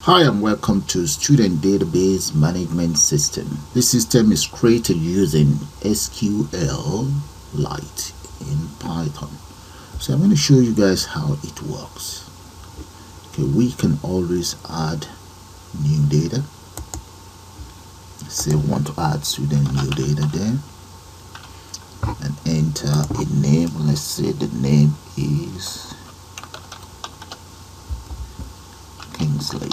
Hi and welcome to Student Database Management System. This system is created using SQLite in Python. So I'm going to show you guys how it works. Okay, we can always add new data. Say we want to add student new data there and enter a name. Let's say the name is Kingsley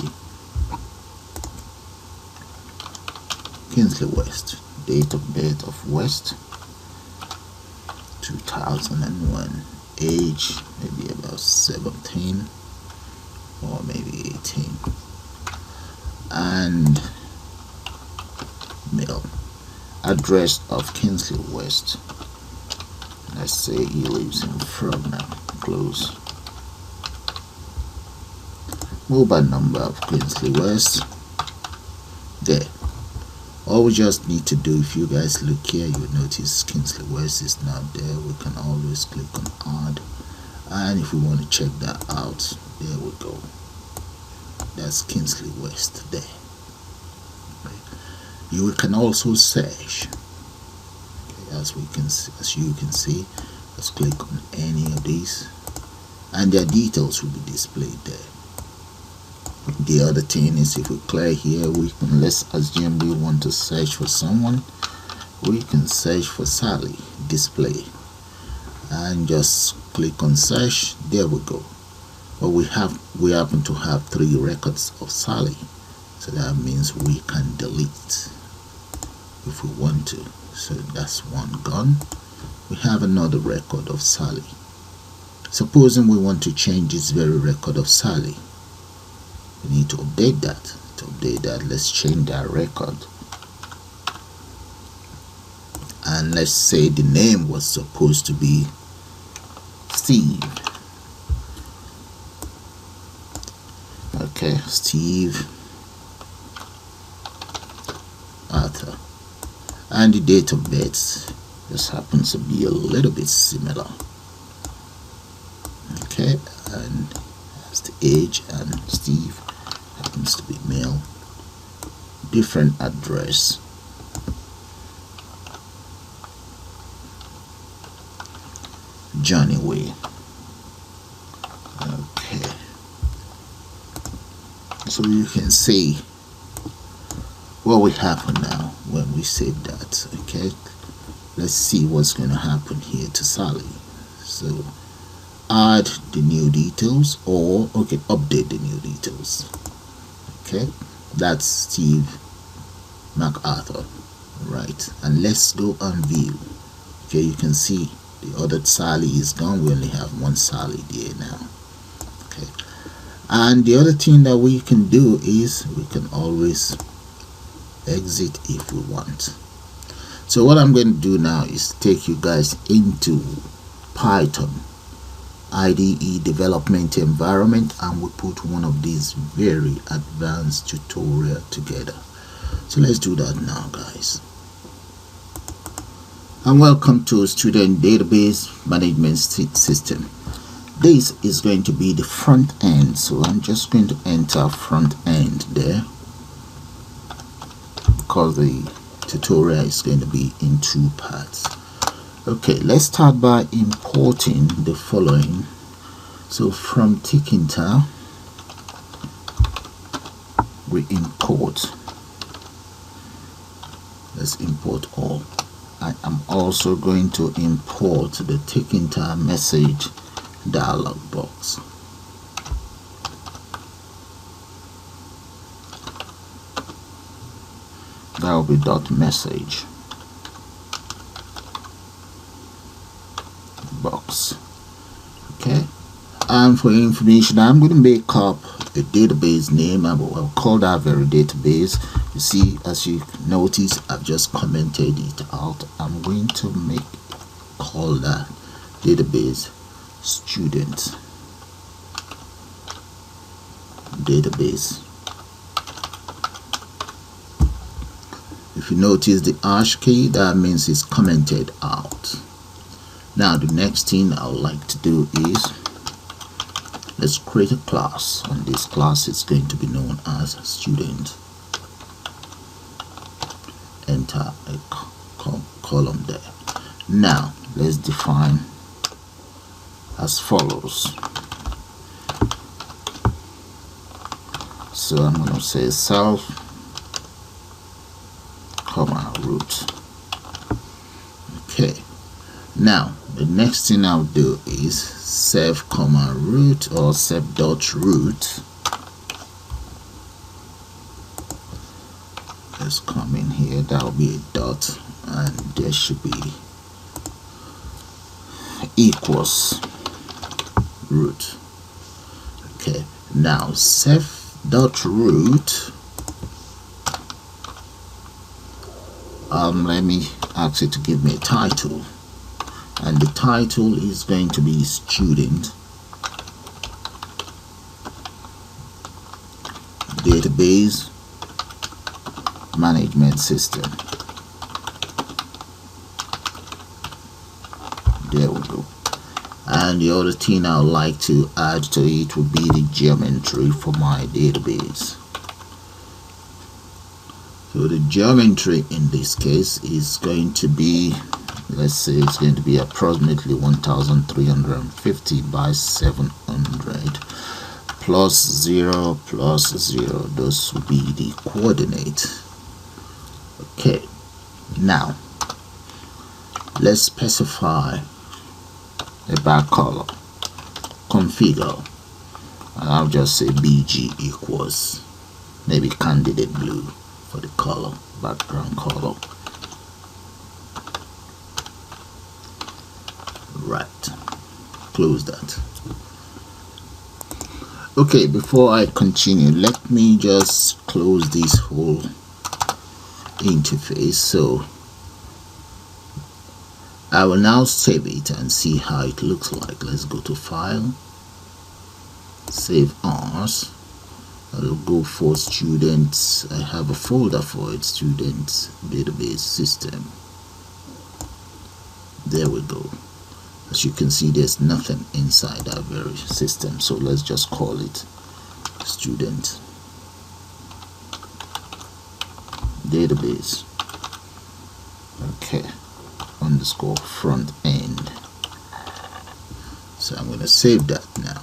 West, date of birth of West 2001, age maybe about 17 or maybe 18, and male. Address of Kingsley West, let's say he lives in Frontend, close. Mobile number of Kingsley West there. All we just need to do, if you guys look here, you notice Kingsley West is not there. We can always click on add, and if we want to check that out, there we go. That's Kingsley West there. You can also search. Okay, as you can see, let's click on any of these and their details will be displayed there. The other thing is, if we clear here, we can, let's assume we want to search for someone, we can search for Sally, display, and just click on search. There we go. But we happen to have 3 records of Sally, so that means we can delete if we want to. So that's one gone. We have another record of Sally. Supposing we want to change this very record of Sally, we need to update that. To update that, let's change that record, and let's say the name was supposed to be Steve. Okay, Steve Arthur, and the date of birth just happens to be a little bit similar. Okay, and that's the age, and Steve happens to be male. Different address. Johnny Way. Okay, so you can see what will happen now when we save that. Okay, let's see what's going to happen here to Sally. So add the new details, or okay, update the new details. Okay, that's Steve MacArthur, right? And let's go and view. Okay, you can see the other Sally is gone. We only have one Sally there now. Okay, and the other thing that we can do is we can always exit if we want. So what I'm going to do now is take you guys into Python IDE development environment, and we put one of these very advanced tutorial together. So let's do that now, guys. And welcome to Student Database Management System. This is going to be the front end, so I'm just going to enter front end there, because the tutorial is going to be in 2 parts. Okay, let's start by importing the following. So from Tickinta, we import. Let's import all. I am also going to import the Tickinta message dialog box. That will be .message box. Okay, and for information, I'm going to make up a database name. I'll call that very database. You see, as you notice, I've just commented it out. I'm going to call that database student database. If you notice the hash key, that means it's commented out. Now the next thing I would like to do is let's create a class, and this class is going to be known as student. Enter a column there. Now let's define as follows. So I'm going to say self comma root. Okay, now the next thing I'll do is self comma root or self dot root. Let's come in here, that'll be a dot, and there should be equals root. Okay, now self dot root, let me ask it to give me a title, and the title is going to be student database management system. There we go. And the other thing I would like to add to it would be the geometry for my database. So the geometry in this case is going to be, let's say it's going to be approximately 1350 by 700 plus 0 plus 0. Those will be the coordinate. Okay, now let's specify a back color, configure, and I'll just say BG equals maybe candidate blue for the color, background color. Right, close that. Okay, before I continue, let me just close this whole interface. So I will now save it and see how it looks like. Let's go to File, Save As. I'll go for students. I have a folder for it, Student Database System. There we go. As you can see, there's nothing inside that very system, so let's just call it Student Database. Okay, underscore front end. So I'm going to save that now.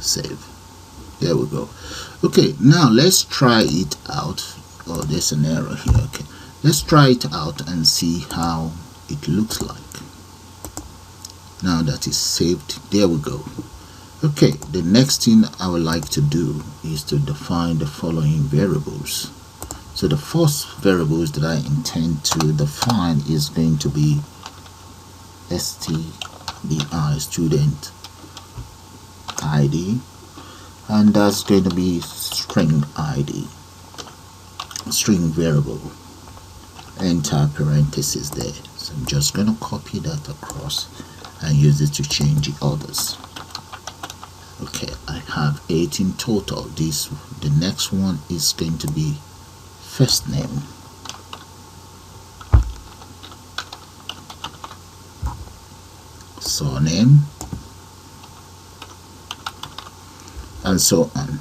Save. There we go. Okay, now let's try it out. Oh, there's an error here. Okay, let's try it out and see how it looks like. Now that is saved, there we go. Okay, the next thing I would like to do is to define the following variables. So the first variables that I intend to define is going to be stdi, student ID, and that's going to be string ID, string variable. Enter parentheses there. So I'm just going to copy that across and use it to change the others. Okay, I have 8 in total. The next one is going to be first name, surname, and so on.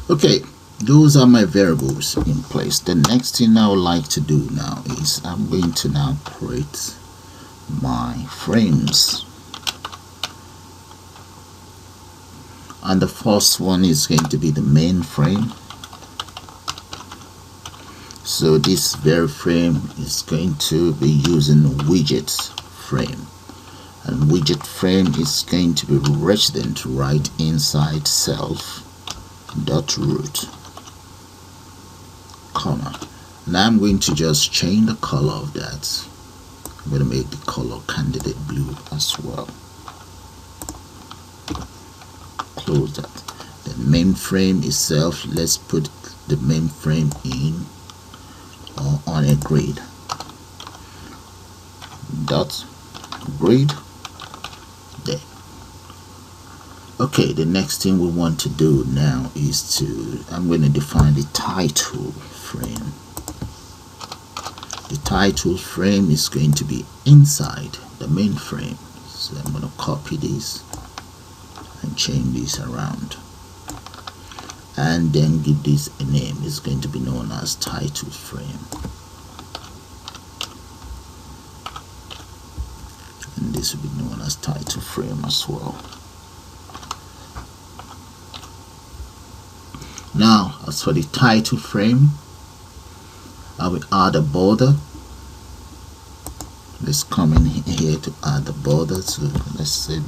Okay, those are my variables in place. The next thing I would like to do now is I'm going to now create my frames, and the first one is going to be the main frame. So this very frame is going to be using widget frame, and widget frame is going to be resident right inside self dot root, comma. Now I'm going to just change the color of that. I'm going to make the color candidate blue as well. Close that. The main frame itself, let's put the main frame in or on a grid. Dot grid there. Okay, the next thing we want to do now is I'm going to define the title frame. The title frame is going to be inside the main frame. So I'm going to copy this and change this around, and then give this a name. It's going to be known as title frame, and this will be known as title frame as well. Now, as for the title frame, I will add a border. Let's come in here to add the border. So let's say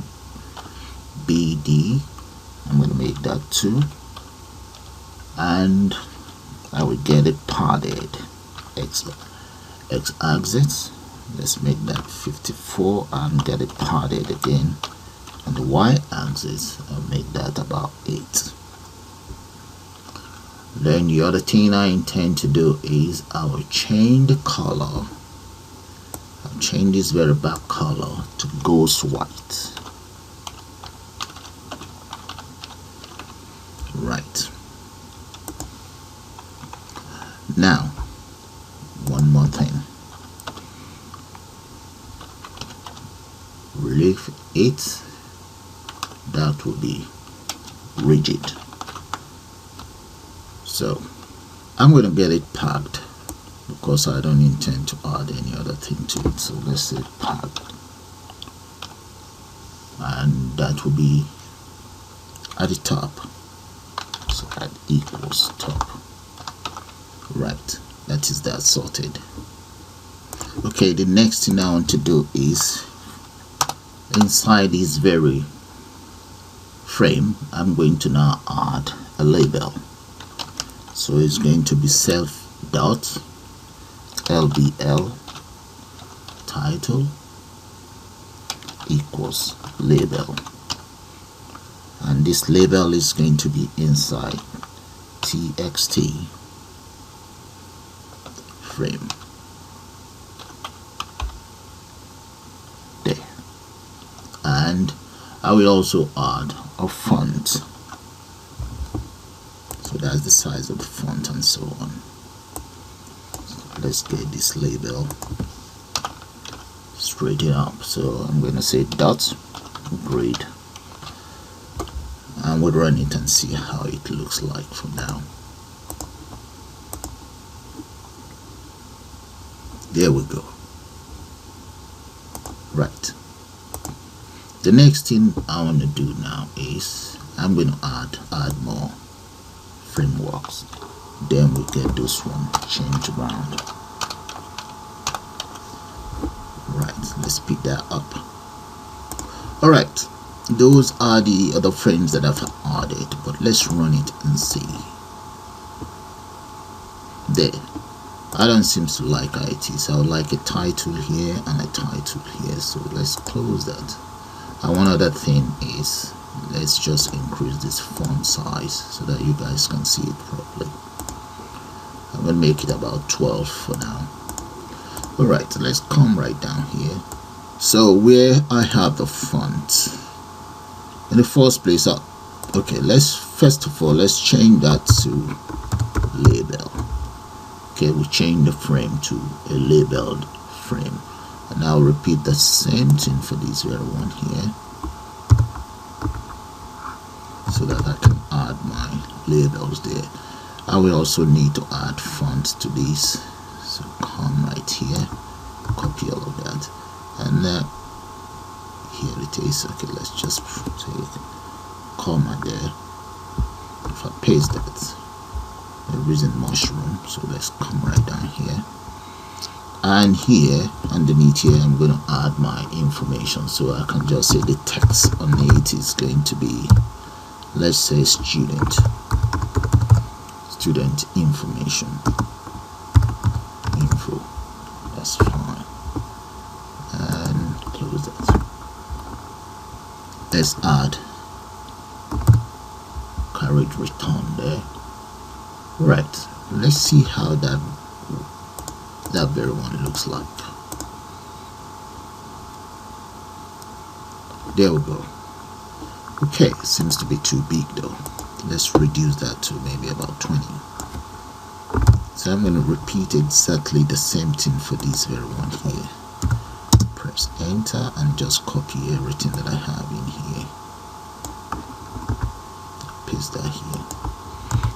BD. I'm going to make that 2, and I will get it padded x-axis. Let's make that 54 and get it padded again. On the y-axis, I'll make that about 8. Then the other thing I intend to do is I will change the color. I'll change this very back color to ghost white. Right. Now, one more thing. Relief it. That will be rigid. So I'm going to get it packed because I don't intend to add any other thing to it. So let's say packed, and that will be at the top. So add equals top. Right, that is that sorted. Okay, the next thing I want to do is inside this very frame, I'm going to now add a label. So it's going to be self dot lbl title equals label, and this label is going to be inside txt frame. There. And I will also add a font. So that's the size of the font and so on. So let's get this label straighten up. So I'm going to say dot grade, and we'll run it and see how it looks like for now. There we go. Right. The next thing I want to do now is I'm going to add more frameworks. Then we get this one changed around. Right, let's pick that up. Alright, those are the other frames that I've added, but let's run it and see. There. I don't seem to like it, so I would like a title here and a title here, so let's close that. And one other thing is, let's just increase this font size so that you guys can see it properly. I'm going to make it about 12 for now. Alright, let's come right down here. So where I have the font, in the first place, okay, first of all, let's change that to label. Okay, we change the frame to a labeled frame, and I'll repeat the same thing for this very one here, so that I can add my labels there. I will also need to add fonts to this, so come right here, copy all of that, and here it is. Okay, let's just take comma there. If I paste that, there isn't much room, so let's come right down here, and here underneath here I'm going to add my information. So I can just say the text on it is going to be, let's say, student information info. That's fine, and close that. Let's add carriage return there. Right, let's see how that very one looks like. There we go. Okay, seems to be too big though. Let's reduce that to maybe about 20. So I'm going to repeat exactly the same thing for this very one here. Press enter and just copy everything that I have in here. Paste that here.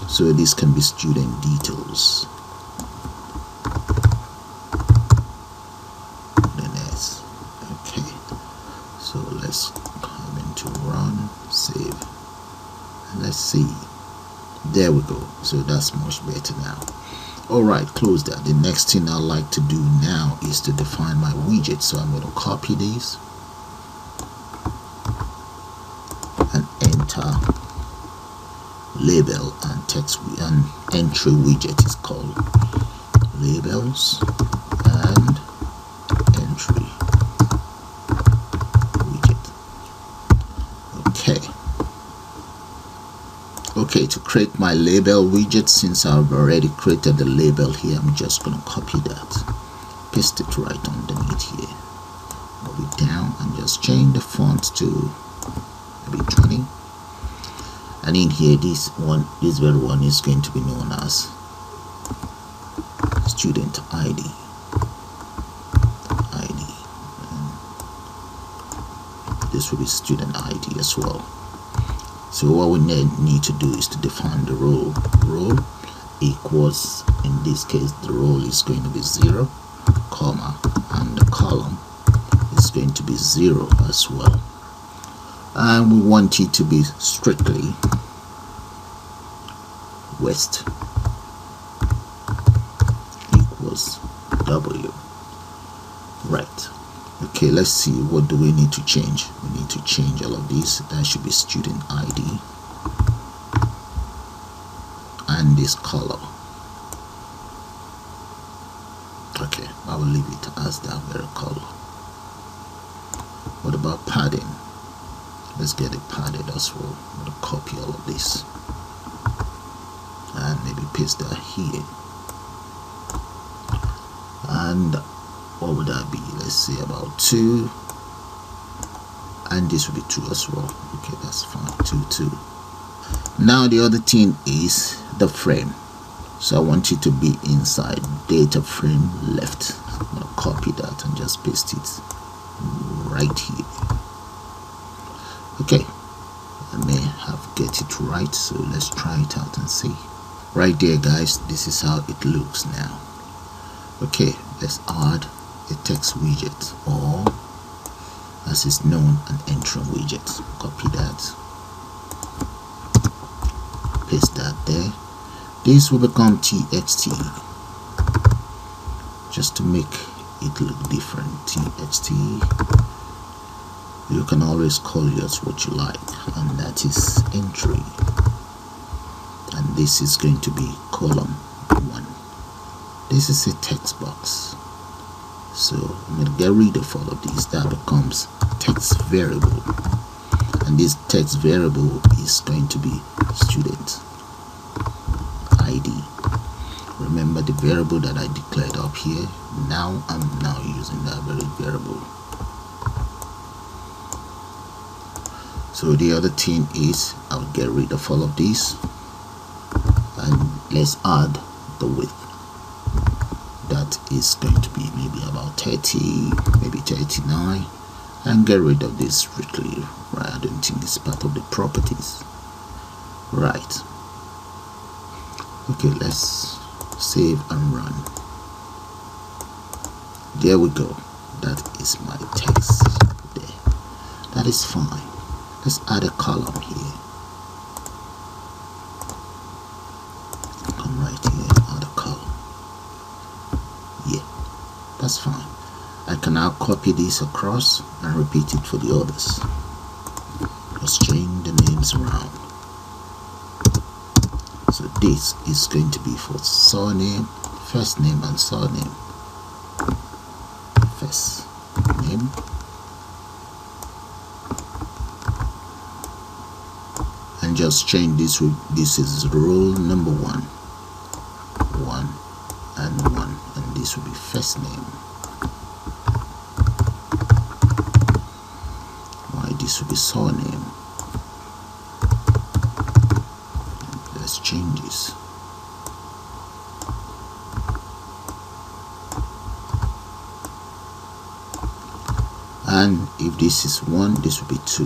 So this can be student details. Okay, so let's come into run, save, and let's see. There we go. So that's much better now. Alright, close that. The next thing I like to do now is to define my widget. So I'm going to copy these and enter label and text and entry widget is called labels and entry widget. Okay, to create my label widget, since I've already created the label here, I'm just going to copy that, paste it right underneath here, move it down and just change the font to maybe 20. And in here, this very one is going to be known as student ID. And this will be student ID as well. So what we need to do is to define the role. Role equals, in this case, the role is going to be 0, comma, and the column is going to be 0 as well. And we want it to be strictly west equals W. Right. Okay, let's see, what do we need to change? We need to change all of these. That should be student ID and this color. Okay, I will leave it as that very color. What about padding? Let's get it padded as well. I'm going to copy all of this and maybe paste that here. And what would that be? Let's say about 2, and this will be 2 as well. Okay, that's fine. 2. Now the other thing is the frame. So I want it to be inside data frame left. I'm going to copy that and just paste it right here. Okay, I may have get it right, so let's try it out and see. Right there, guys, this is how it looks now. Okay, let's add a text widget, or as is known, an entry widget. Copy that, paste that there. This will become txt, just to make it look different. Txt, you can always call yours what you like, and that is entry, and this is going to be column 1. This is a text box. So I'm going to get rid of all of these. That becomes text variable, and this text variable is going to be student ID. Remember the variable that I declared up here. Now I'm using that very variable. So the other thing is I'll get rid of all of these, and let's add the width. That is going to be maybe about 30, maybe 39, and get rid of this strictly. Right, I don't think it's part of the properties. Right. Okay, let's save and run. There we go. That is my text there. That is fine. Let's add a column here. Come right here, add a column. Yeah, that's fine. I can now copy this across and repeat it for the others. Just change the names around. So this is going to be for surname, first name, and surname. First name, and just change this. This is role number 1, and 1, and this will be first name. This will be surname. Let's change this. and if this is 1, this will be 2.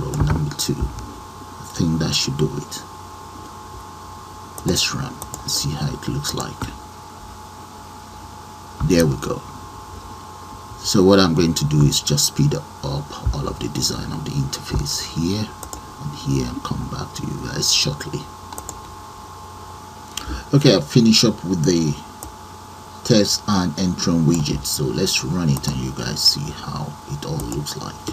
Row number 2. I think that should do it. Let's run and see how it looks like. There we go. So what I'm going to do is just speed up all of the design of the interface here and here, and come back to you guys shortly. Okay, I've finished up with the test and entering widget, so let's run it and you guys see how it all looks like.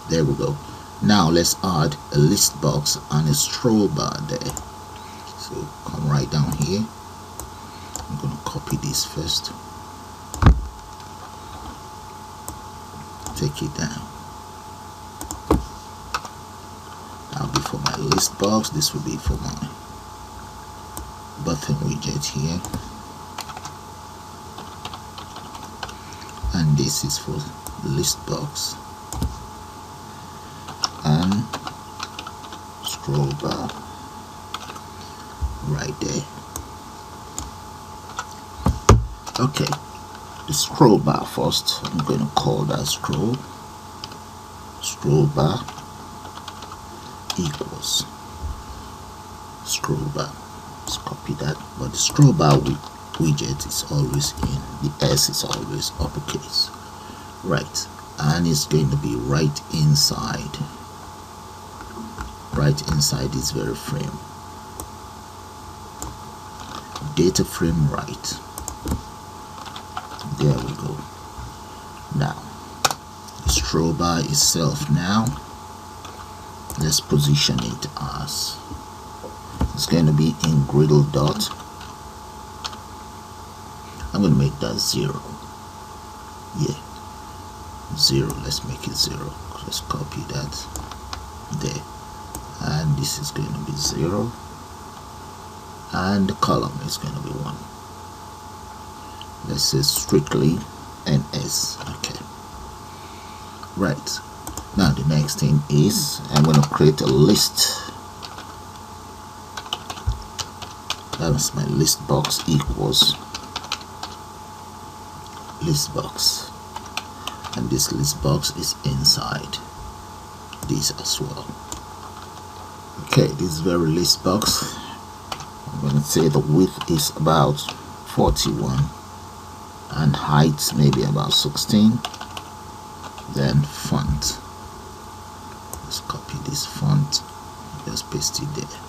There we go. Now let's add a list box and a scroll bar there. So come right down here. I'm going to copy this first, take it down. That'll be for my list box. This will be for my button widget here, and this is for list box and scroll bar right there. Okay, the scroll bar first, I'm going to call that scroll bar equals scroll bar. Let's copy that, but the scroll bar widget is always in, the S is always uppercase, right? And it's going to be right inside this very frame, data frame right. There we go. Now the scroll bar itself, now let's position it as, it's going to be in griddle dot. I'm going to make that 0. Yeah, 0. Let's make it 0. Let's copy that there, and this is going to be 0, and the column is going to be 1. Let's say strictly NS. Okay, right. Now the next thing is I'm going to create a list. That's my list box equals list box, and this list box is inside this as well. Okay, this very list box, I'm going to say the width is about 41 and height maybe about 16. Then font, let's copy this font, just paste it there.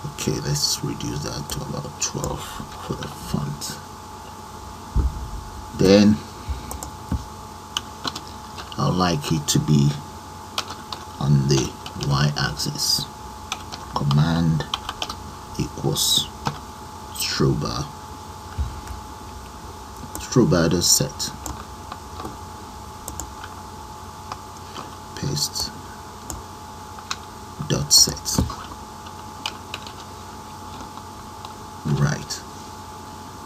Okay, let's reduce that to about 12 for the font. Then I would like it to be on the y-axis. Command equals scroll bar does set, paste dot set. Right,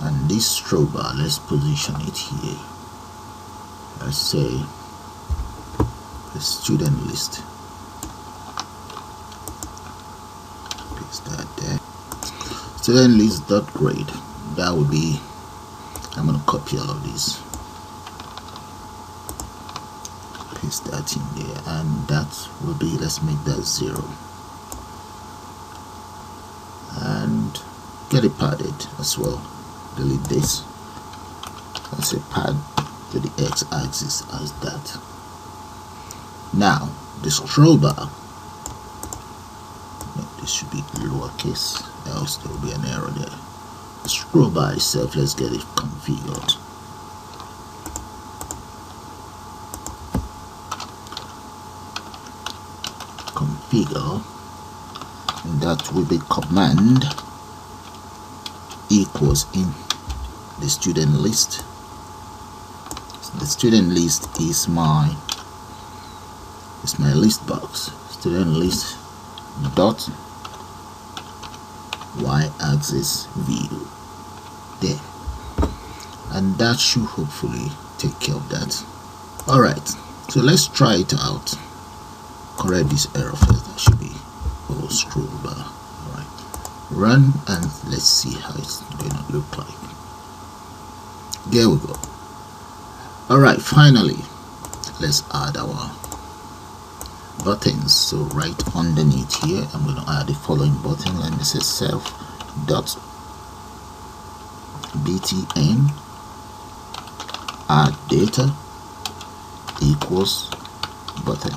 and this scroll bar, let's position it here. Let's say the student list, paste that there. Student list dot grade, that would be, I'm going to copy all of these, paste that in there, and that will be, let's make that 0, and get it padded as well. Delete this. Let's say pad to the x-axis as that. Now the scroll bar, no, this should be lowercase, else there will be an error there. The scroll bar itself, let's get it configured. Configure, and that will be command equals in the student list. The student list is my list box. Student list dot y-axis view there, and that should hopefully take care of that. Alright, so let's try it out. Correct this error first. That should be scroll bar. Alright, run and let's see how it's going to look like. There we go. All right, finally let's add our buttons. So right underneath here, I'm going to add the following button. Let me say self dot btn add data equals button,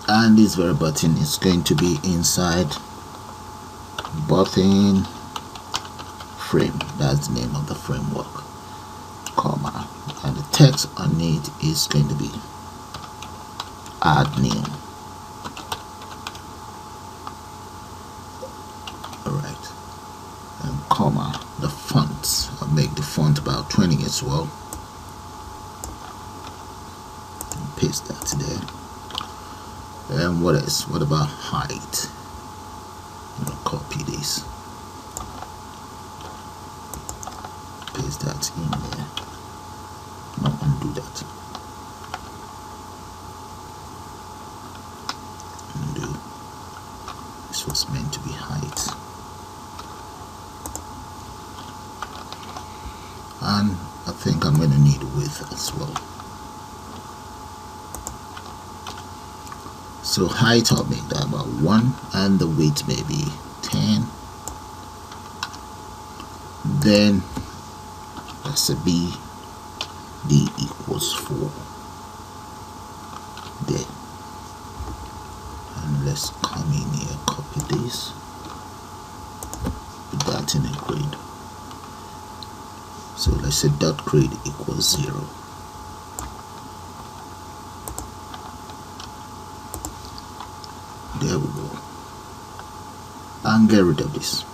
and this very button is going to be inside button frame. That's the name of the framework, comma, and the text on it is going to be add new. Alright, and comma, the font, I'll make the font about 20 as well, and paste that there. And what else? What about height? I'm gonna copy this, paste that in there. No, undo that. Undo. This was meant to be height. And I think I'm gonna need width as well. So height, I'll make that about 1, and the width maybe 10. Then that's a b, d equals 4 there. And let's come in here, copy this, put that in a grid. So let's say dot grid equals 0. There we go. And get rid of this.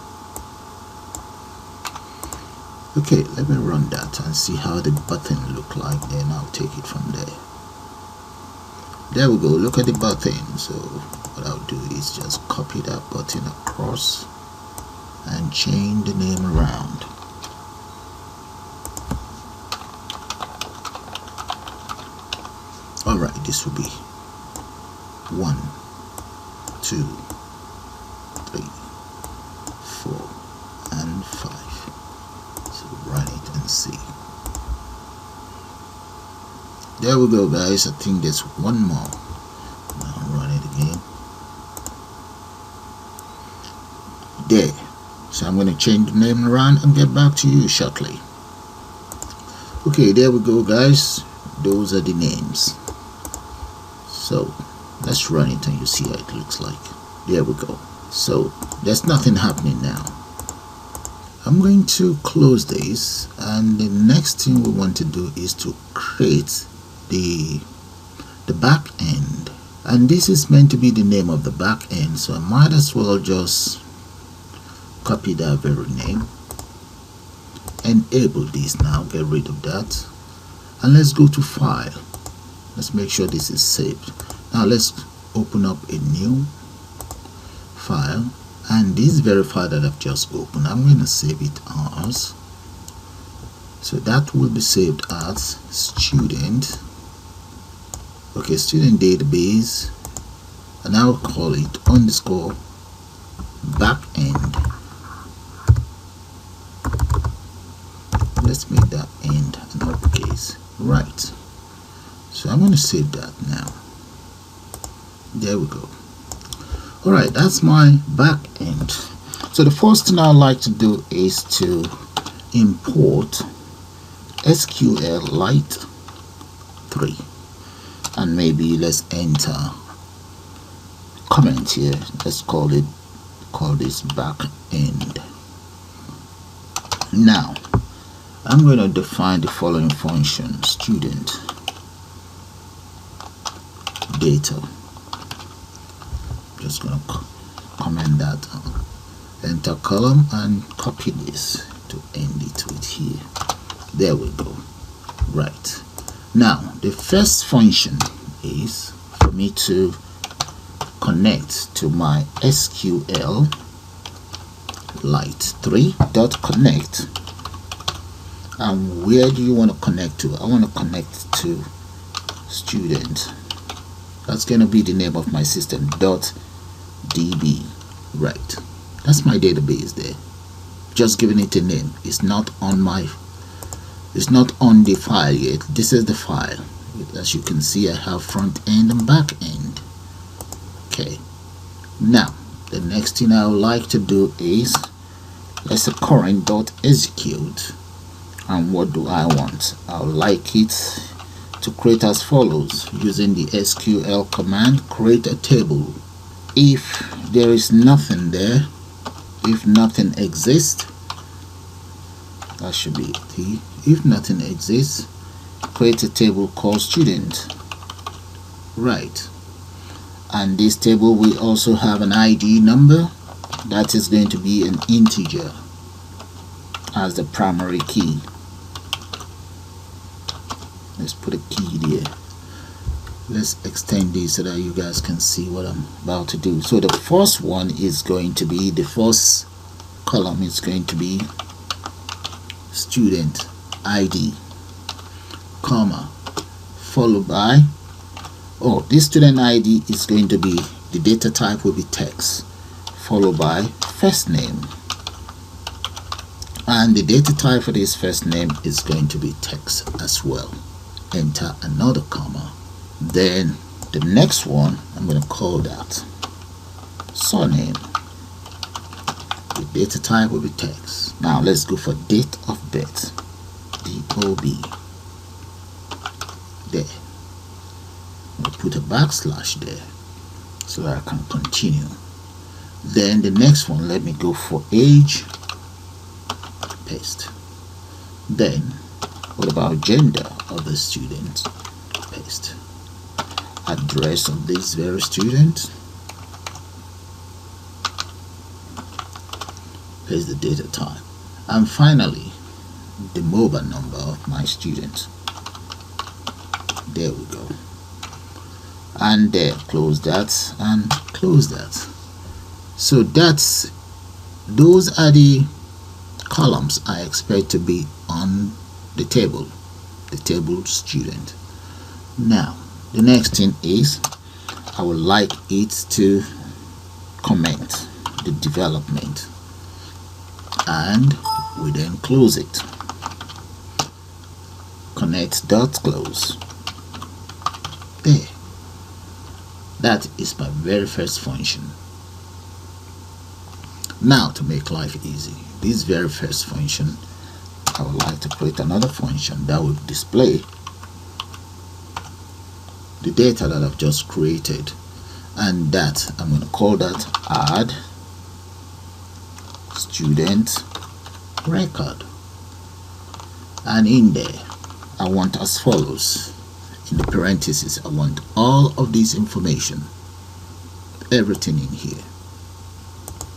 Okay, let me run that and see how the button look like. Then I'll take it from there. There we go. Look at the button. So what I'll do is just copy that button across and change the name around. Alright, this will be 1, 2, 3, 4, and 5. So run it and see. There we go, guys. I think there's one more. Now run it again. There. So I'm going to change the name around and get back to you shortly. Okay, there we go, guys. Those are the names. So let's run it and you see how it looks like. There we go. So there's nothing happening now. I'm going to close this, and the next thing we want to do is to create the back end, and this is meant to be the name of the back end, so I might as well just copy that very name, enable this now, get rid of that, and let's go to file. Let's make sure this is saved. Now let's open up a new file, and this very file that I've just opened, I'm going to save it as, so that will be saved as student, okay, student database, and I'll call it underscore backend. Let's make that end an uppercase, right? So I'm going to save that now. There we go. Alright, that's my back end. So the first thing I'd like to do is to import SQLite 3, and maybe let's enter comment here. Let's call this back end. Now I'm going to define the following function: student data. Just going to comment that, enter column, and copy this to end it with here. There we go. Right, now the first function is for me to connect to my SQLite 3.connect. And where do you want to connect to? I want to connect to student. That's going to be the name of my system, .db. Right, that's my database there. just giving it a name. It's not on the file yet. This is the file. As you can see, I have front end and back end. Okay, now the next thing I would like to do is let's say current.execute. And what do I want? I would like it to create as follows. Using the SQL command, create a table. If there is nothing there, if nothing exists, that should be it. If nothing exists, create a table called student. Right. And this table will also have an ID number that is going to be an integer as the primary key. Let's put a key there. Let's extend this so that you guys can see what I'm about to do. So the first one is going to be, the first column is going to be student ID, comma, followed by, this student ID is going to be, the data type will be text, followed by first name. And the data type for this first name is going to be text as well. Enter another comma. Then the next one, I'm going to call that surname. The data type will be text. Now let's go for date of birth. DOB. There. I'll put a backslash there so that I can continue. Then the next one, let me go for age. Paste. Then what about gender of the student? Paste. Address of this very student. Paste the data type. And finally, the mobile number of my student. There we go. And there, close that and close that. So those are the columns I expect to be on the table student. Now the next thing is I would like it to comment the development, and we then close it. Connect dot close. There. That is my very first function. Now to make life easy, this very first function, I would like to create another function that will display the data that I've just created, and that I'm going to call that add student record. And in there I want as follows. In the parentheses, I want all of this information, everything in here.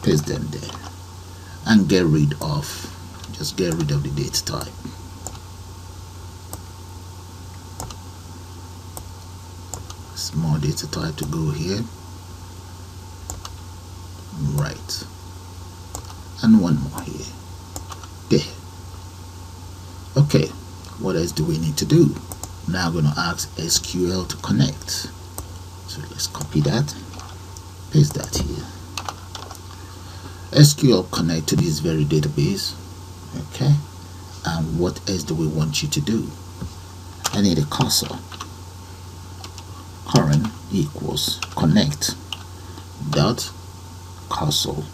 Paste them there and get rid of the data type. Small data type to go here. Right. And one more here. There. Okay, what else do we need to do? Now I'm going to ask SQL to connect. So let's copy that, paste that here. SQL connect to this very database. Okay, and what else do we want you to do? I need a cursor. Current equals connect dot cursor.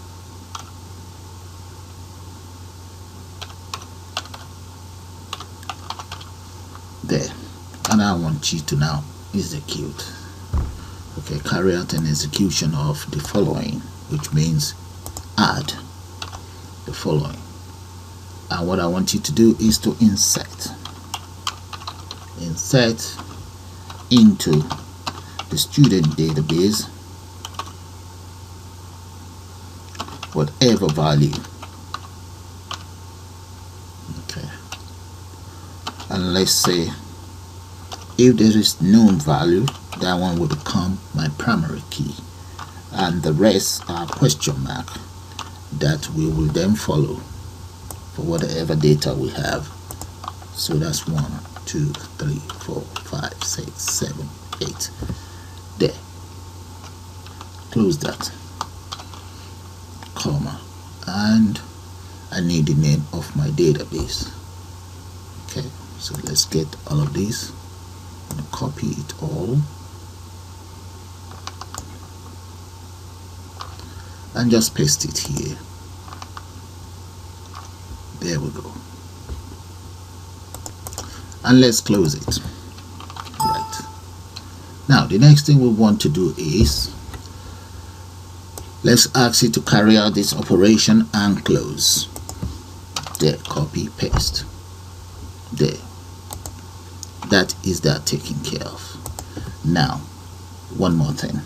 There. And I want you to now execute. Okay, carry out an execution of the following, which means add the following. And what I want you to do is to insert into the student database whatever value. Okay, and let's say if there is known value, that one will become my primary key, and the rest are question mark that we will then follow for whatever data we have. So that's 1, 2, 3, 4, 5, 6, 7, 8. There. Close that, comma, and I need the name of my database. Okay, so let's get all of these. I'm going to copy it all and just paste it here. There we go. And let's close it. Right. Now the next thing we want to do is let's ask it to carry out this operation and close. There, copy, paste. There. That is that taken care of. Now, one more thing.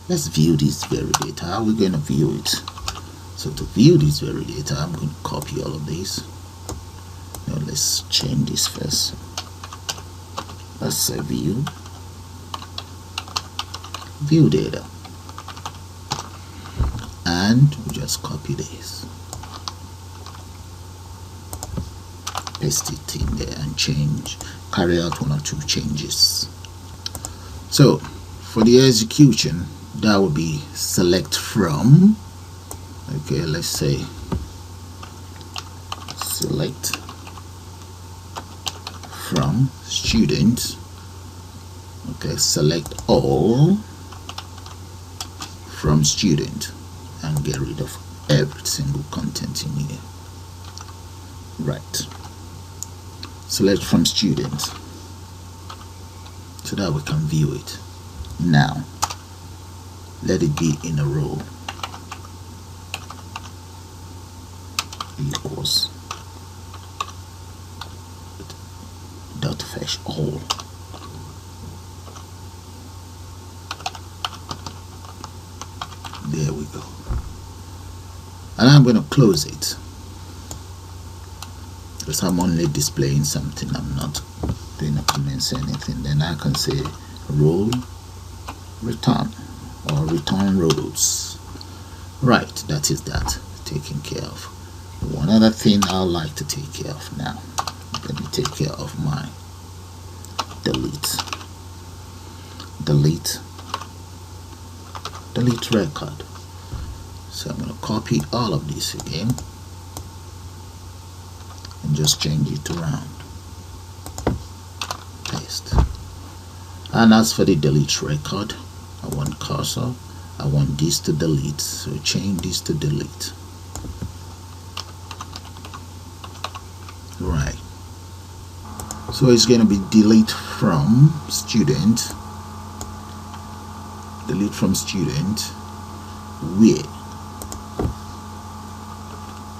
Let's view this very data. How are we going to view it? So to view this very data, I'm going to copy all of these. Now let's change this first. Let's say view data. And we just copy this, paste it in there and carry out one or two changes. So for the execution, that will be select from, okay, let's say select from student, okay, select all from student and get rid of every single content in here. Right, select from student so that we can view it. Now let it be in a row equals dot fetch all. There we go. And I'm going to close it because I'm only displaying something. I'm not doing a comments or anything. Then I can say row return or return rows. Right, that is that taken care of. One other thing I'd like to take care of now. Let me take care of my delete record. So I'm going to copy all of this again and just change it around. Paste. And as for the delete record, I want cursor, I want this to delete, so change this to delete. Right, so it's going to be delete from student where,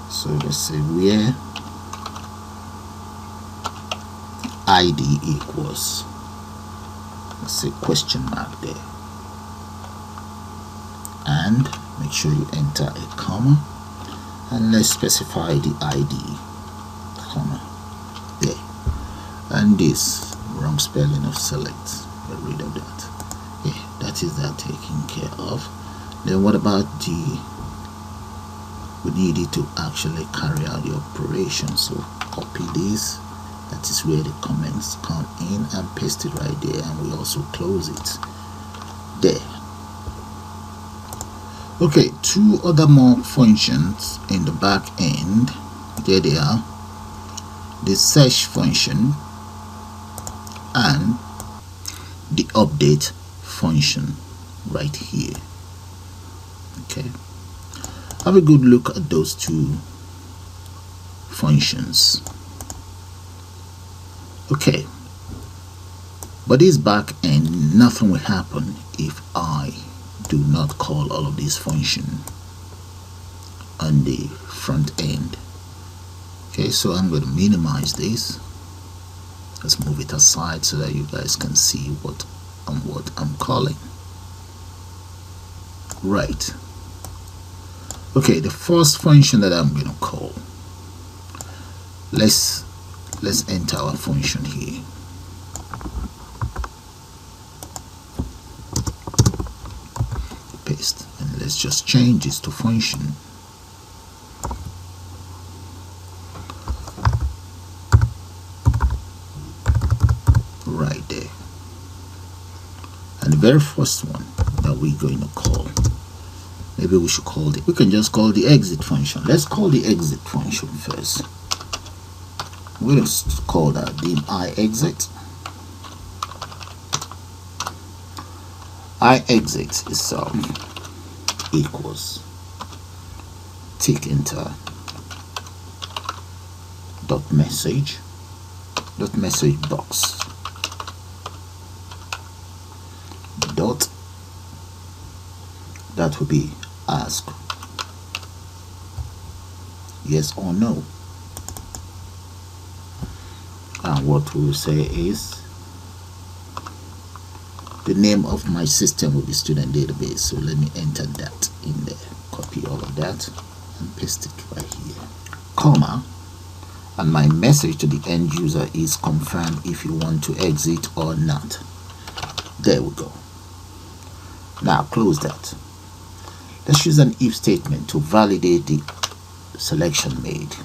so let's say where ID equals, let's say question mark there, and make sure you enter a comma and let's specify the ID comma there, and this wrong spelling of select, get rid of that. Yeah, that is that taken care of. Then what about we need it to actually carry out the operation, so copy this, that is where the comments come in, and paste it right there, and we also close it there. Okay, two other more functions in the back end. There they are, the search function and the update function right here. Okay, have a good look at those two functions. Okay, but this back end, nothing will happen if I do not call all of these functions on the front end. Okay, so I'm going to minimize this. Let's move it aside so that you guys can see what I'm calling. Right. Okay, the first function that I'm going to call, let's enter our function here. Paste, and let's just change this to function. Right there. And the very first one that we're going to call maybe we should call it, we can just call the exit function. Let's call the exit function first. We'll just call that dim iExit. iExit itself equals tick enter dot message box dot, that will be ask yes or no, and what we will say is the name of my system will be student database. So let me enter that in there, copy all of that and paste it right here, comma, and my message to the end user is confirm if you want to exit or not. There we go. Now close that. Let's use an if statement to validate the selection made.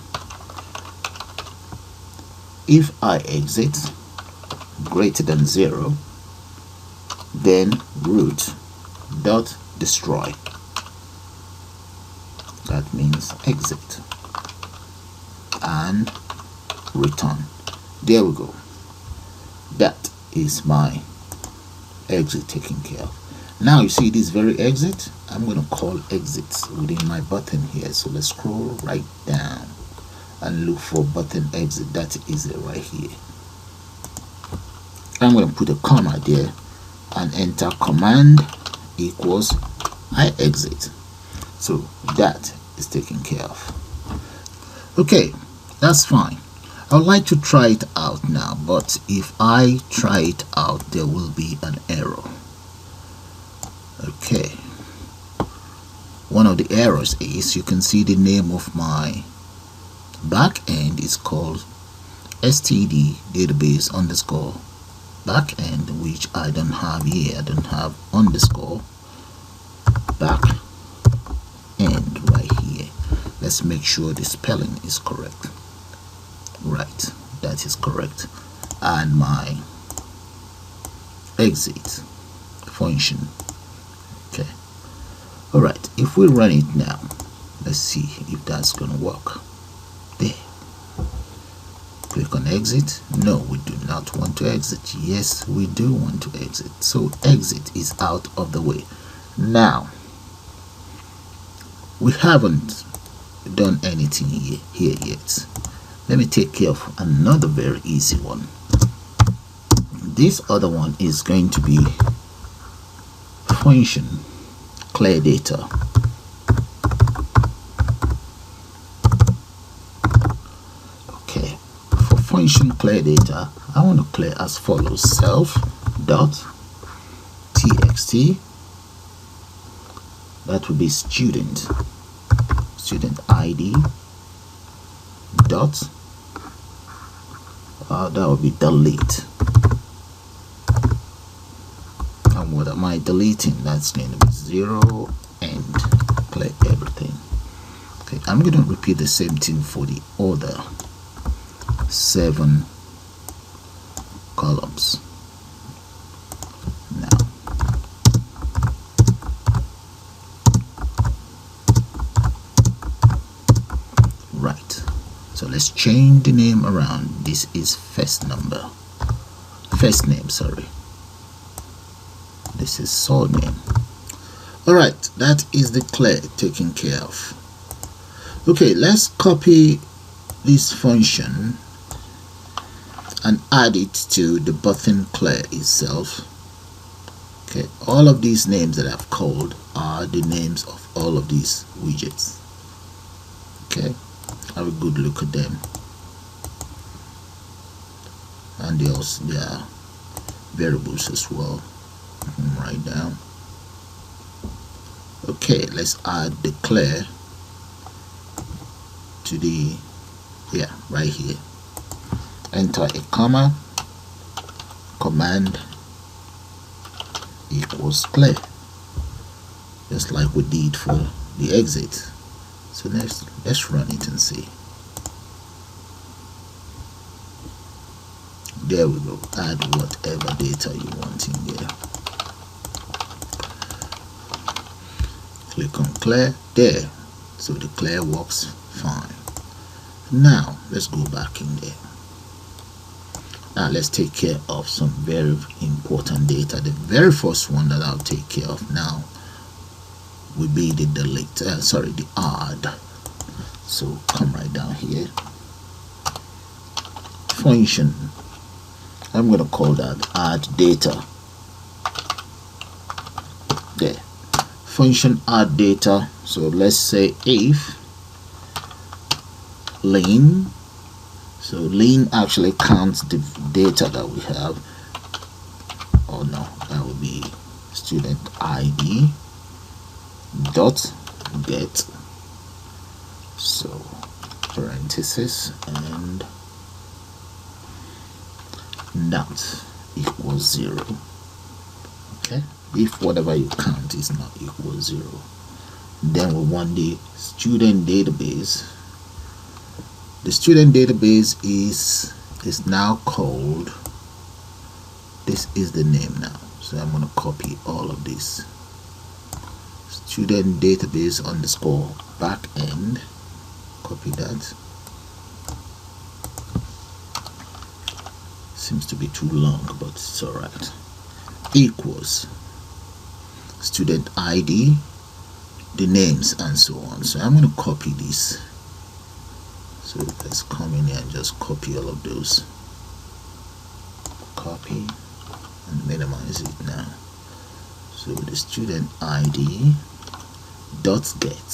If iExit greater than 0, then root dot destroy, that means exit, and return. There we go. That is my exit taken care of. Now you see this very exit, I'm going to call exit within my button here. So let's scroll right down and look for button exit. That is it right here. I'm going to put a comma there and enter command equals iExit. So that is taken care of. Okay, that's fine. I would like to try it out now, but if I try it out, there will be an error. Okay, one of the errors is you can see the name of my backend is called std database underscore backend, which I don't have here. I don't have underscore backend right here. Let's make sure the spelling is correct. Right, that is correct. And my exit function. Okay, all right, if we run it now, let's see if that's gonna work. There, click on exit. No, we do not want to exit. Yes, we do want to exit. So exit is out of the way. Now we haven't done anything here yet. Let me take care of another very easy one. This other one is going to be function clear data. Okay, for function clear data, I want to clear as follows: self dot txt, that will be student ID dot that will be delete. And what am I deleting? That's going to be 0 and clear everything. Okay, I'm going to repeat the same thing for the other 7 columns. Now right, so let's change the name around. This is first name, sorry. This is surname. All right, that is the clear taken care of. Okay, let's copy this function and add it to the button clear itself. Okay, all of these names that I've called are the names of all of these widgets. Okay, have a good look at them, and they are variables as well. Right down. Okay, let's add the clear to the right here. Enter a comma, command equals clear, just like we did for the exit. So let's run it and see. There we go. Add whatever data you want in there. click on clear there. So the clear works fine. Now let's go back in there. Now let's take care of some very important data. The very first one that I'll take care of now will be the delete, the add. So come right down here. Function. I'm going to call that add data. There. Function add data. So let's say if len. So len actually counts the data that we have. Oh no, that would be student ID dot get. So parenthesis and not equals 0. Okay, if whatever you count is not equal 0, then we want the student database. The student database is now called, this is the name now, so I'm going to copy all of this. Student database underscore backend, copy that. Seems to be too long, but it's alright. Equals student ID, the names and so on. So I'm going to copy this. So let's come in here and just copy all of those. Copy and minimize it now. So the student ID dot get.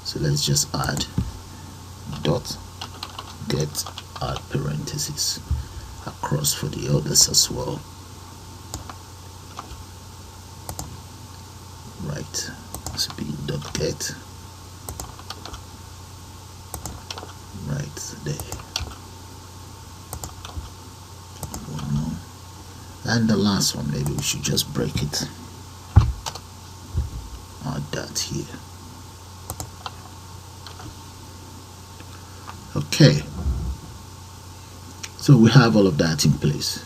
So let's just add dot get, add parentheses across for the others as well. Right, speed dot get right there. One more. And the last one, maybe we should just break it. Add that here. Okay, so we have all of that in place.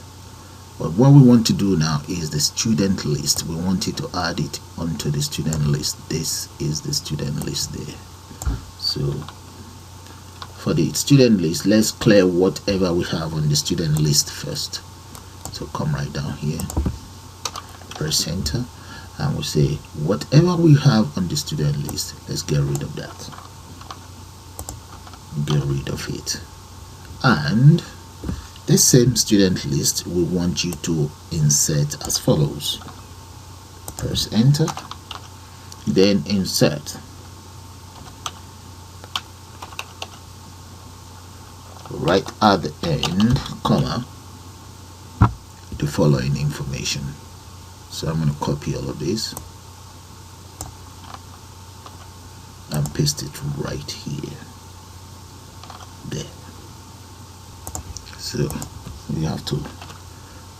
But what we want to do now is the student list. We want it to add it onto the student list. This is the student list there. So for the student list, let's clear whatever we have on the student list first. So come right down here, press enter, and we'll say whatever we have on the student list, let's get rid of that. Get rid of it. And this same student list we want you to insert as follows. Press enter, then insert. Right at the end, comma, the following information. So I'm going to copy all of this and paste it right here. There. So we have to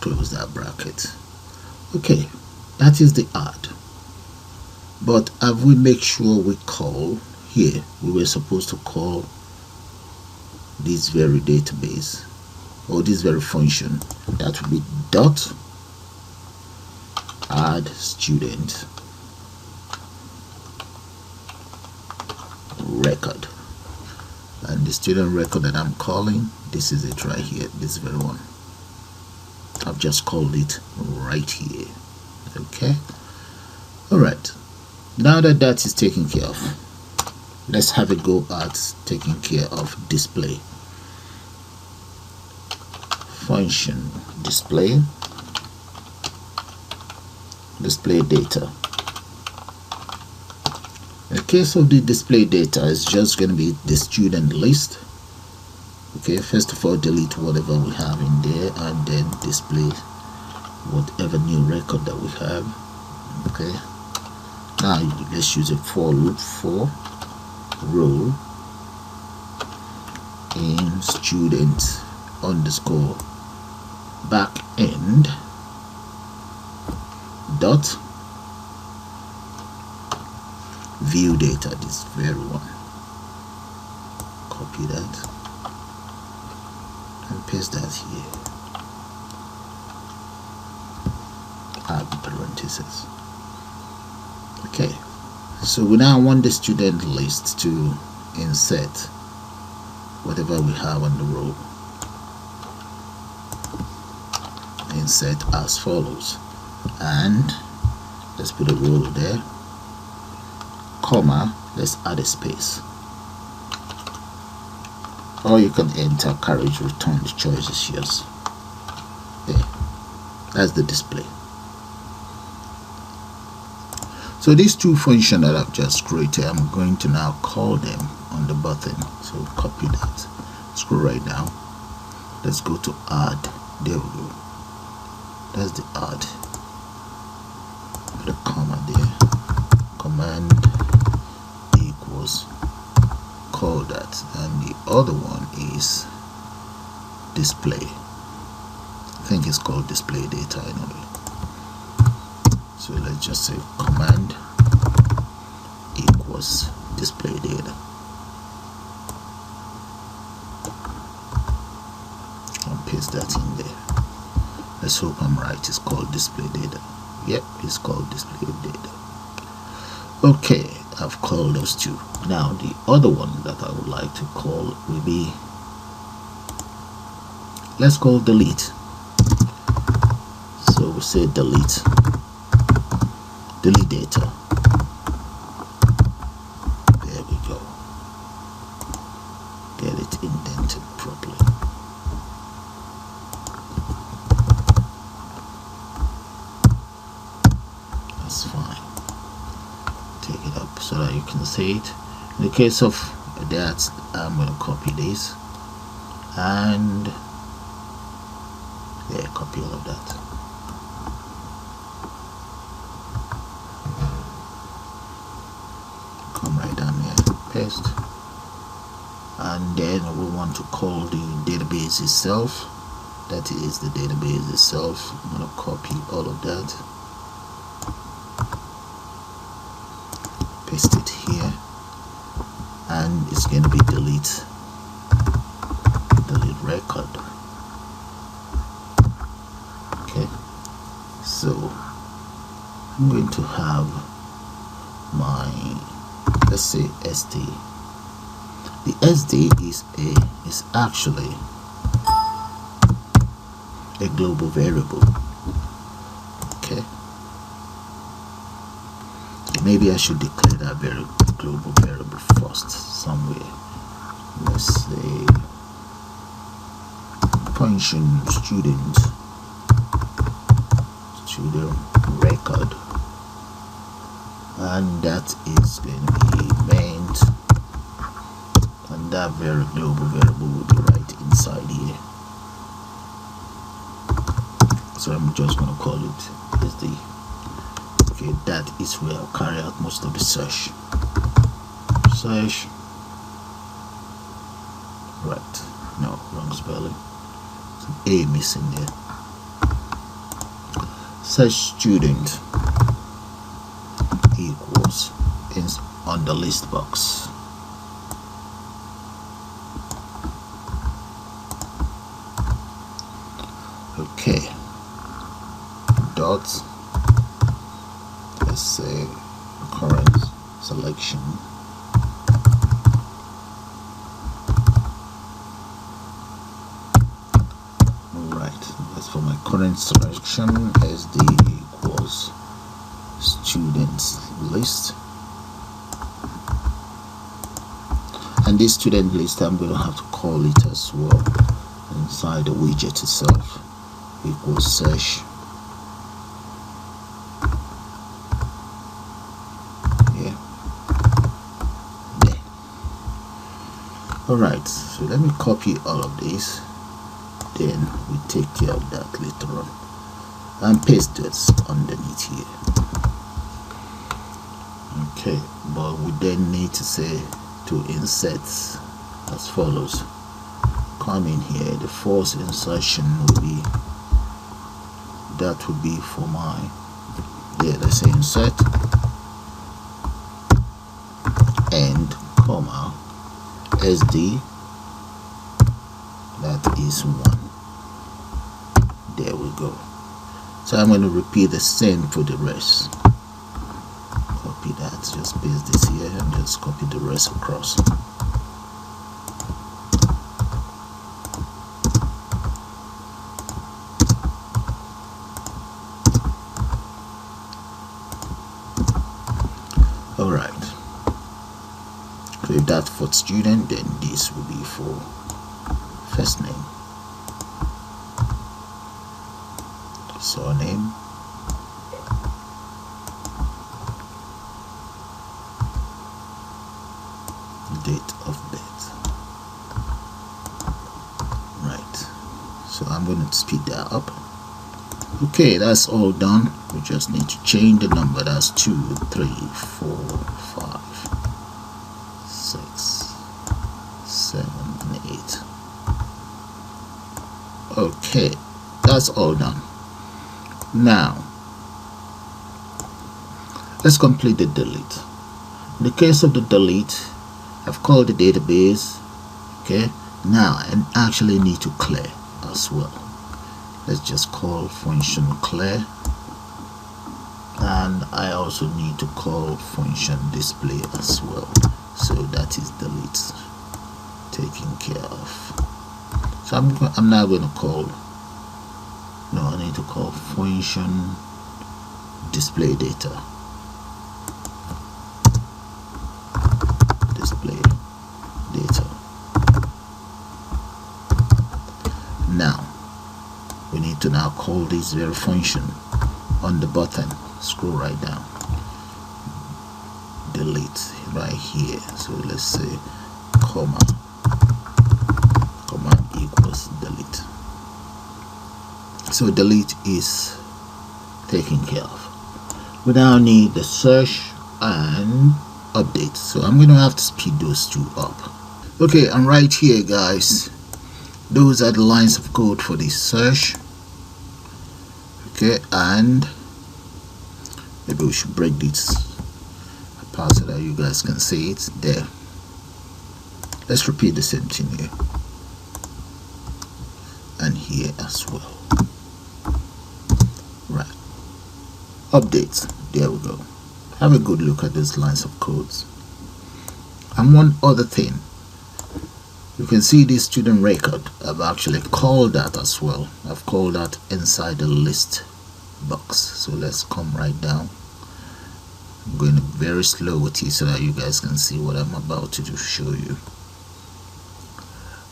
close that bracket. Okay, that is the add. But have we make sure we call here? We were supposed to call this very database or this very function. That would be dot add student record. And the student record that I'm calling, this is it right here, this very one. I've just called it right here. Okay, all right, now that that is taken care of, let's have a go at taking care of display. Function display data. In the case of the display data, it's just going to be the student list. Okay, first of all, delete whatever we have in there and then display whatever new record that we have. Okay, now let's use a for loop for row in student underscore backend dot view data, this very one. Copy that and paste that here. Add parentheses. Okay, So we now want the student list to insert whatever we have on the row. Insert as follows, and let's put a row there, comma, let's add a space, or you can enter carriage return. The choice is yours. There, that's the display. So these two functions that I've just created, I'm going to now call them on the button. So copy that, scroll right down, let's go to add. There we go. That's the add. Put a comma there. Command equals, call that, and the other one is display. I think it's called display data anyway. So let's just say command equals display data. And paste that in there. Let's hope I'm right. It's called display data. Yep, it's called display data. Okay, I've called those two. Now the other one that I would like to call will be, let's call delete. So we say delete data. There we go. Get it indented properly. That's fine. Take it up so that you can see it. In the case of that, I'm going to copy this and yeah, copy all of that. Come right down here, paste, and then we want to call the database itself. That is the database itself. I'm going to copy all of that, paste it here, and it's going to be delete record. Okay, so I'm going to have my, let's say SD. The SD is actually a global variable. Okay, maybe I should declare that global variable first somewhere. Let's say function student record, and that is going to be meant, and that very global variable will be right inside here. So I'm just going to call it SD. Okay, that is where I'll carry out most of the search. Right, no, wrong spelling. There's an A missing there. Search student equals on the list box. Okay, dot, let's say current selection, right, that's for my current selection. SD equals students list, and this student list I'm going to have to call it as well inside the widget itself, equals search. Yeah, there. Alright, so let me copy all of this, then we take care of that later on, and paste this underneath here. Okay, but we then need to say to insert as follows. Come in here, the first insertion will be, that would be for my, yeah, let's say insert and comma SD, that is 1. There we go. So I'm going to repeat the same for the rest. Copy that, just paste this here and just copy the rest across. Alright, so if that's for student, then this will be for first name, surname, date of birth. Right, so I'm going to speed that up. Okay, that's all done. We just need to change the number. That's 2, 3, 4, 5, 6, 7, and 8. Okay, that's all done. Now let's complete the delete. In the case of the delete, I've called the database. Okay, now I actually need to clear as well. Let's just call function clear, and I also need to call function display as well. So that is delete taken care of. So I'm now going to call, no, I need to call function display data. Display data. Now we need to now call this very function on the button. Scroll right down, delete right here. So let's say comma equals delete. So delete is taken care of. We now need the search and update. So I'm going to have to speed those two up. Okay, and right here, guys, those are the lines of code for the search. Okay, and maybe we should break this apart so that you guys can see it there. Let's repeat the same thing here and here as well. Right, update, there we go. Have a good look at those lines of codes. And one other thing, you can see this student record. I've actually called that as well. I've called that inside the list box. So let's come right down. I'm going very slow with it so that you guys can see what I'm about to show you.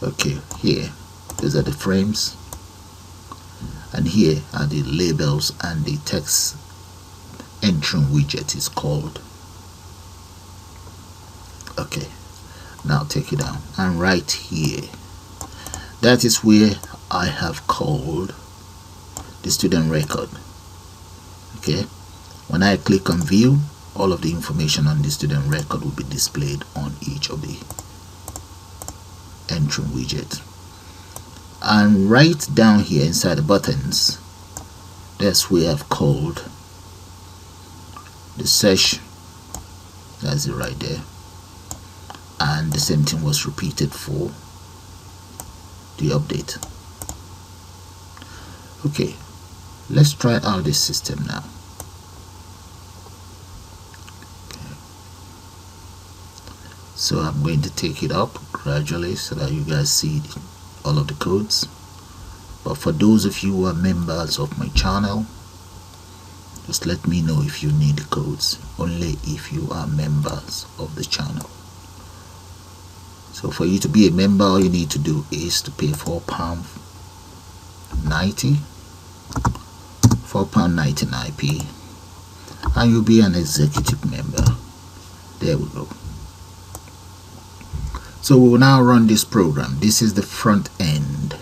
Okay, here, these are the frames, and here are the labels, and the text entering widget is called. Okay, now take it down, and right here, that is where I have called the student record. Okay, when I click on view, all of the information on the student record will be displayed on each of the entering widget. And right down here inside the buttons, that's where I've called the search. That's it right there. And the same thing was repeated for the update. Okay, let's try out this system now. Okay. So I'm going to take it up gradually so that you guys see all of the codes. But for those of you who are members of my channel, just let me know if you need the codes, only if you are members of the channel. So for you to be a member, all you need to do is to pay £4.90 £4.99p, and you'll be an executive member. There we go. So we will now run this program. This is the front end.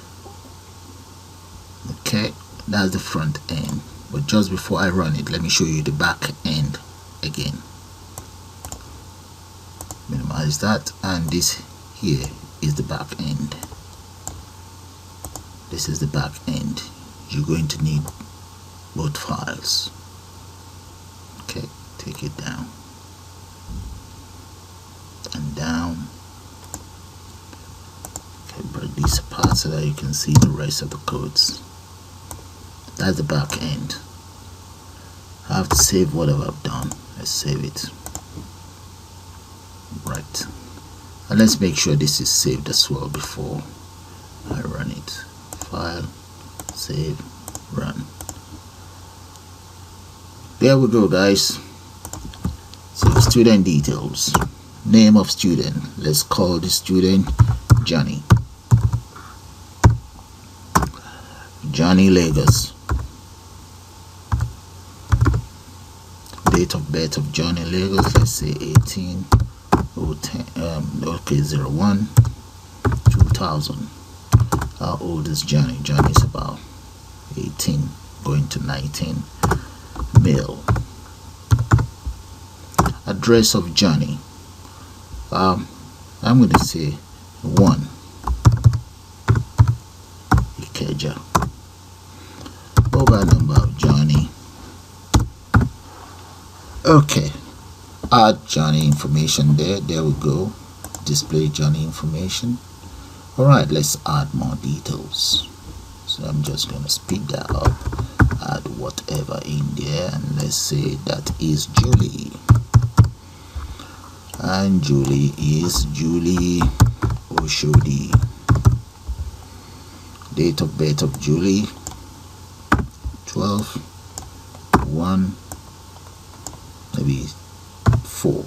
Okay, that's the front end. But just before I run it, let me show you the back end again. Minimize that, and this here is the back end. This is the back end. You're going to need both files. Okay, take it down and down. Okay, break these apart so that you can see the rest of the codes. That's the back end. I have to save whatever I've done. Let's save it. And let's make sure this is saved as well before I run it. File, save, run. There we go, guys. So student details, name of student, let's call the student Johnny Lagos. Date of birth of Johnny Lagos, let's say 01 2000. How old is Johnny? Johnny is about 18 going to 19. Male. Address of Johnny, I'm going to say 1 Ikeja. Mobile number of Johnny. Okay, add Johnny information there. There we go. Display Johnny information. Alright, let's add more details. So I'm just going to speed that up, add whatever in there, and let's say that is Julie. And Julie is Julie Oshodi. Date of birth of Julie 12/1 maybe 4.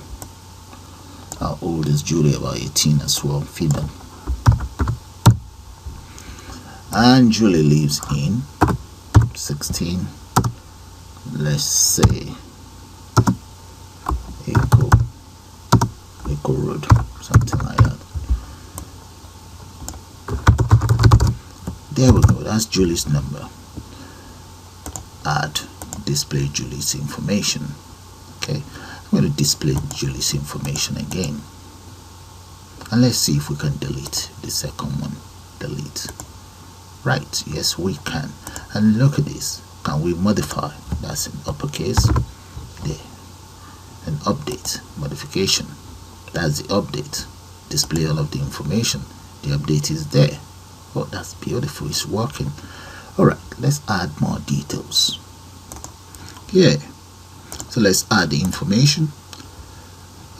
How old is Julie? About 18 as well, female. And Julie lives in 16, let's say Echo Road, something like that. There we go, that's Julie's number. Add, display Julie's information. Okay, I'm going to display Julie's information again, and let's see if we can delete the second one. Delete. Right, yes we can. And look at this, can we modify? That's in uppercase there. And update, modification, that's the update. Display all of the information, the update is there. Oh, that's beautiful, it's working. Alright, let's add more details. Yeah, so let's add the information.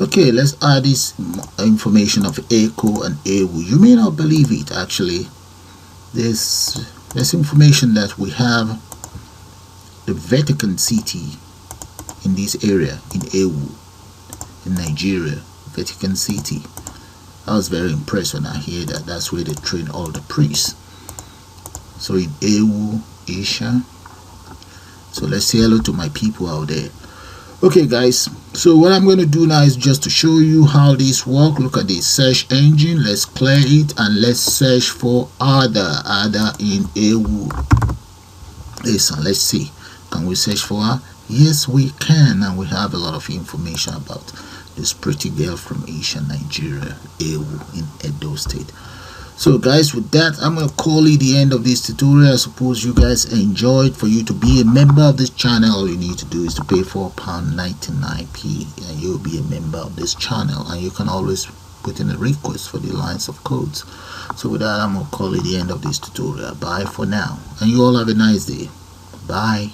Okay, let's add this information of Echo and Ewu. You may not believe it, actually. There's information that we have the Vatican City in this area, in Ewu, in Nigeria. Vatican City. I was very impressed when I hear that that's where they train all the priests. So in Ewu, Asia. So let's say hello to my people out there. Okay guys, so what I'm going to do now is just to show you how this works. Look at the search engine. Let's clear it and let's search for Ada in Ewu. Listen, let's see, can we search for her? Yes we can, and we have a lot of information about this pretty girl from Asia, Nigeria, Ewu in Edo State. So guys, with that, I'm going to call it the end of this tutorial. I suppose you guys enjoyed. For you to be a member of this channel, all you need to do is to pay £4.99 and you'll be a member of this channel, and you can always put in a request for the lines of codes. So with that, I'm going to call it the end of this tutorial. Bye for now, and you all have a nice day. Bye.